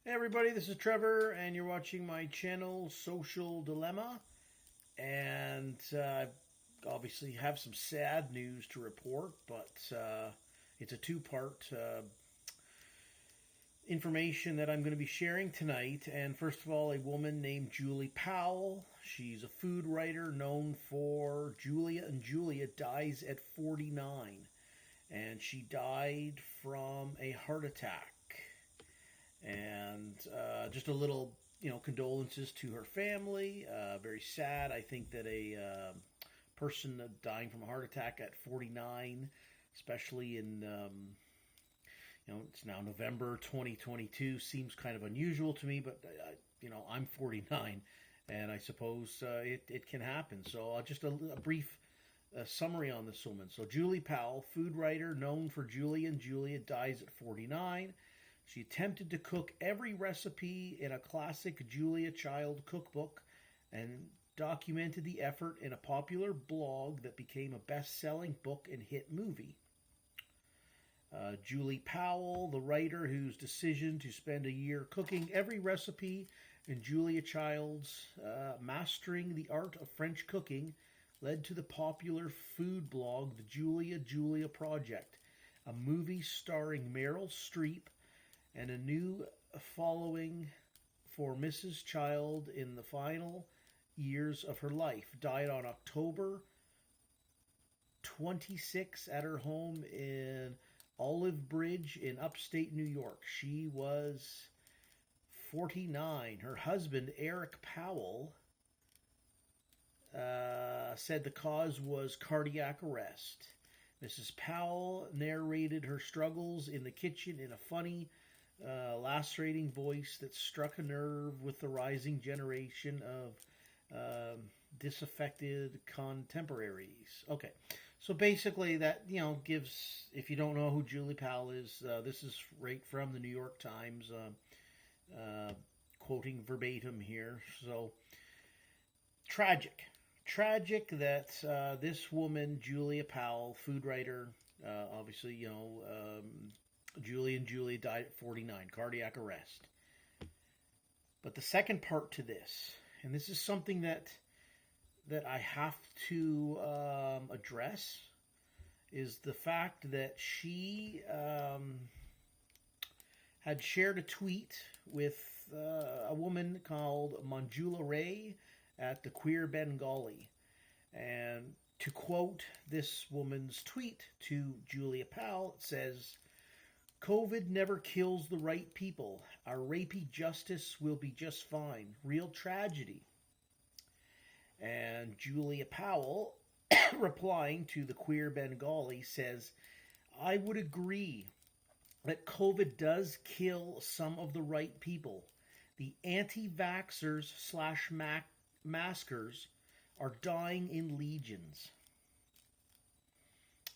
Hey everybody, this is Trevor, and you're watching my channel, Social Dilemma. And I obviously have some sad news to report, but it's a two-part information that I'm going to be sharing tonight. And first of all, a woman named Julie Powell. She's a food writer known for Julia and Julia dies at 49. And she died from a heart attack. And just a little, condolences to her family. Very sad. I think that a person dying from a heart attack at 49, especially in, it's now November 2022, seems kind of unusual to me. But I'm 49, and I suppose it can happen. So just a brief summary on this woman. So Julie Powell, food writer known for Julia and Julia, dies at 49. She attempted to cook every recipe in a classic Julia Child cookbook and documented the effort in a popular blog that became a best-selling book and hit movie. Julie Powell, the writer whose decision to spend a year cooking every recipe in Julia Child's Mastering the Art of French Cooking, led to the popular food blog The Julia Project, a movie starring Meryl Streep, and a new following for Mrs. Child in the final years of her life. Died on October 26 at her home in Olive Bridge in upstate New York. She was 49. Her husband, Eric Powell, said the cause was cardiac arrest. Mrs. Powell narrated her struggles in the kitchen in a funny, lacerating voice that struck a nerve with the rising generation of disaffected contemporaries. Okay, so basically that, gives, if you don't know who Julie Powell is, this is right from the New York Times, quoting verbatim here. So, tragic that this woman, Julia Powell, food writer, obviously, Julie and Julia died at 49, cardiac arrest. But the second part to this, and this is something that I have to address, is the fact that she had shared a tweet with a woman called Manjula Ray at the Queer Bengali. And to quote this woman's tweet to Julia Powell, it says, "COVID never kills the right people. Our rapey justice will be just fine. Real tragedy." And Julia Powell, replying to the Queer Bengali, says, "I would agree that COVID does kill some of the right people. The anti-vaxxers slash maskers are dying in legions."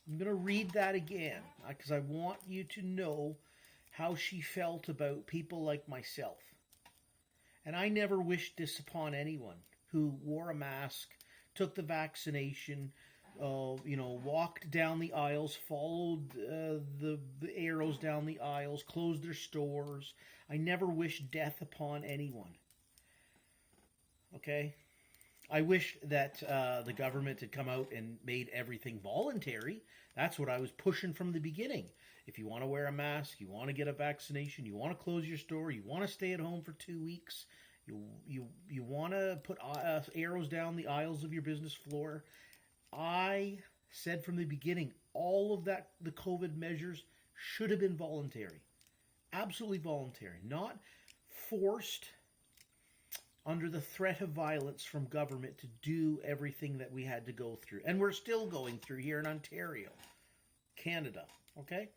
I'm going to read that again because I want you to know how she felt about people like myself. And I never wished this upon anyone who wore a mask, took the vaccination, walked down the aisles, followed the arrows down the aisles, closed their stores. I never wished death upon anyone. Okay? I wish that the government had come out and made everything voluntary. That's what I was pushing from the beginning. If you want to wear a mask, you want to get a vaccination, you want to close your store, you want to stay at home for 2 weeks, you want to put arrows down the aisles of your business floor. I said from the beginning, all of that, the COVID measures should have been voluntary. Absolutely voluntary. Not forced under the threat of violence from government to do everything that we had to go through. And we're still going through here in Ontario, Canada. Okay?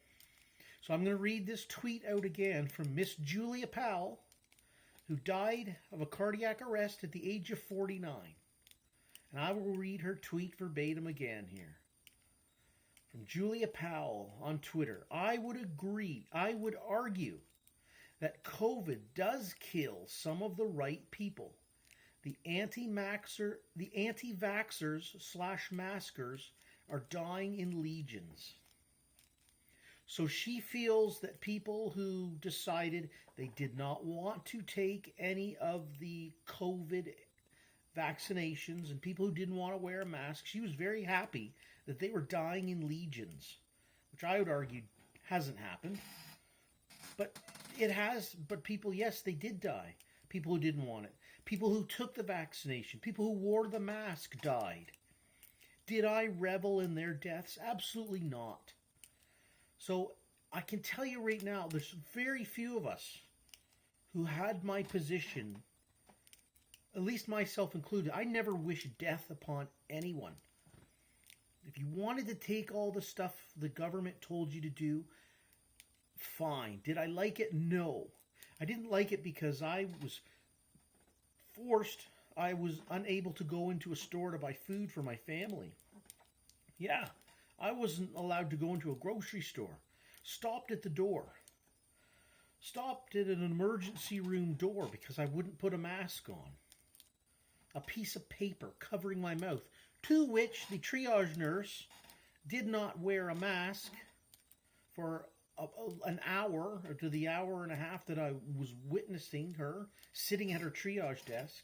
So I'm going to read this tweet out again from Miss Julia Powell, who died of a cardiac arrest at the age of 49. And I will read her tweet verbatim again here. From Julia Powell on Twitter. "I would argue that COVID does kill some of the right people. The anti-vaxxers slash maskers are dying in legions." So she feels that people who decided they did not want to take any of the COVID vaccinations and people who didn't want to wear a mask, she was very happy that they were dying in legions, which I would argue hasn't happened. But it has, but people, yes, they did die. People who didn't want it. People who took the vaccination. People who wore the mask died. Did I revel in their deaths? Absolutely not. So I can tell you right now, there's very few of us who had my position, at least myself included. I never wish death upon anyone. If you wanted to take all the stuff the government told you to do, fine. Did I like it? No. I didn't like it because I was forced. I was unable to go into a store to buy food for my family. Yeah, I wasn't allowed to go into a grocery store. Stopped at the door. Stopped at an emergency room door because I wouldn't put a mask on. A piece of paper covering my mouth, to which the triage nurse did not wear a mask for an hour, or to the hour and a half that I was witnessing her sitting at her triage desk.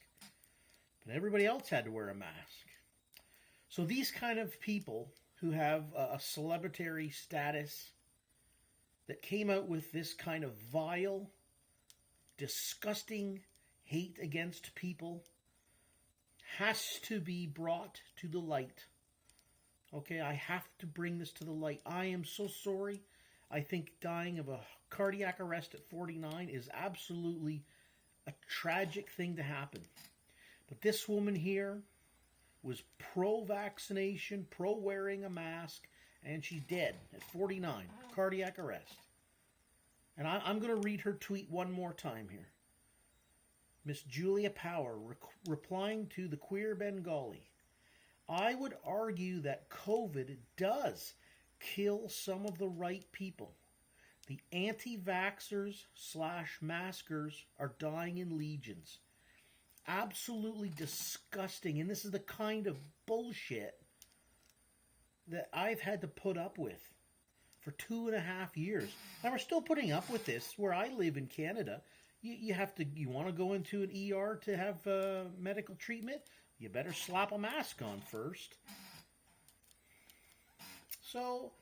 But everybody else had to wear a mask. So these kind of people who have a celebratory status that came out with this kind of vile, disgusting hate against people has to be brought to the light. Okay, I have to bring this to the light. I am so sorry. I think dying of a cardiac arrest at 49 is absolutely a tragic thing to happen. But this woman here was pro-vaccination, pro-wearing a mask, and she's dead at 49, cardiac arrest. And I'm going to read her tweet one more time here. Miss Julia Power replying to the Queer Bengali. I would argue that COVID does kill some of the right people. The anti-vaxxers / maskers are dying in legions. Absolutely disgusting. And this is the kind of bullshit that I've had to put up with for 2.5 years. And we're still putting up with this where I live in Canada. You want to go into an ER to have medical treatment? You better slap a mask on first. So,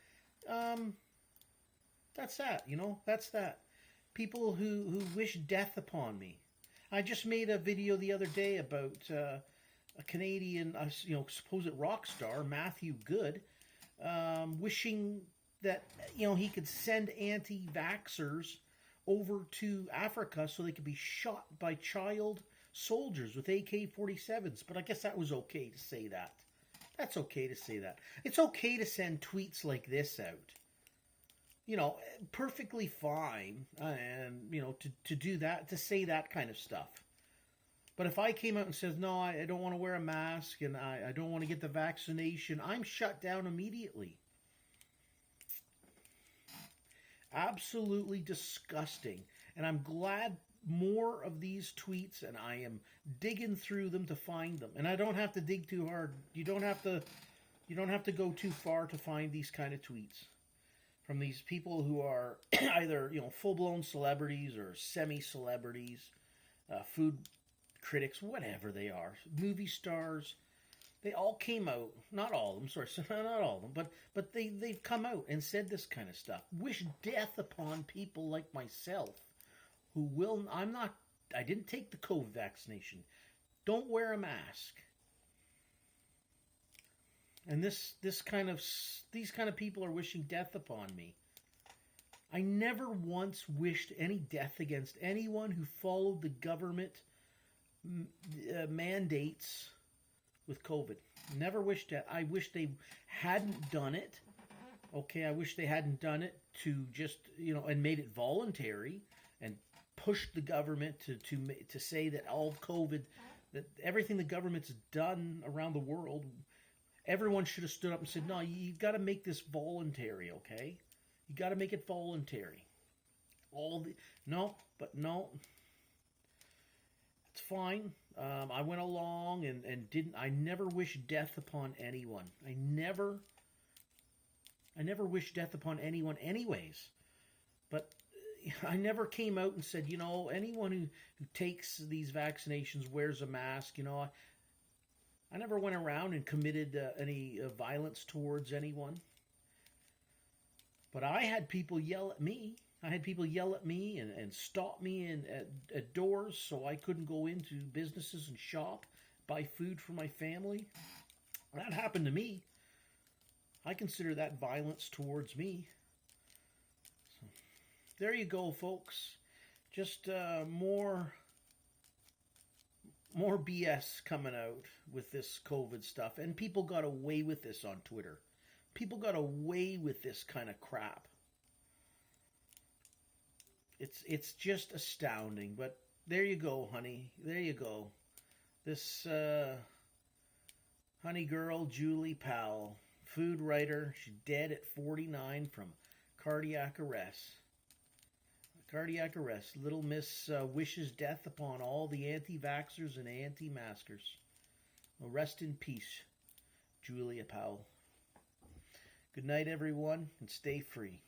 that's that, that's that. People who wish death upon me. I just made a video the other day about a Canadian, supposed rock star, Matthew Good, wishing that, he could send anti-vaxxers over to Africa so they could be shot by child soldiers with AK-47s. But I guess that was okay to say that. That's okay to say that. It's okay to send tweets like this out. Perfectly fine, and, to do that, to say that kind of stuff. But if I came out and says, no, I don't want to wear a mask, and I don't want to get the vaccination, I'm shut down immediately. Absolutely disgusting. And I'm glad more of these tweets, and I am digging through them to find them. And I don't have to dig too hard. You don't have to go too far to find these kind of tweets from these people who are either, full-blown celebrities or semi-celebrities, food critics, whatever they are, movie stars. They all came out, not all of them, sorry, not all of them, but they've come out and said this kind of stuff. Wish death upon people like myself who I didn't take the COVID vaccination. Don't wear a mask. And these kind of people are wishing death upon me. I never once wished any death against anyone who followed the government mandates with COVID. Never wished that. I wish they hadn't done it. Okay, I wish they hadn't done it to just, and made it voluntary and pushed the government to say that all COVID, that everything the government's done around the world, everyone should have stood up and said, no, you've got to make this voluntary, okay? You got to make it voluntary. No. It's fine. I went along and I never wish death upon anyone. I I never wish death upon anyone anyways. But I never came out and said, anyone who takes these vaccinations wears a mask. I never went around and committed any violence towards anyone. But I had people yell at me. I had people yell at me and stop me at doors so I couldn't go into businesses and shop, buy food for my family. That happened to me. I consider that violence towards me. So, there you go, folks. Just more BS coming out with this COVID stuff. And people got away with this on Twitter. People got away with this kind of crap. It's just astounding. But there you go, honey. There you go. This honey girl, Julie Powell, food writer. She's dead at 49 from cardiac arrest. Cardiac arrest. Little Miss wishes death upon all the anti-vaxxers and anti-maskers. Well, rest in peace, Julia Powell. Good night, everyone, and stay free.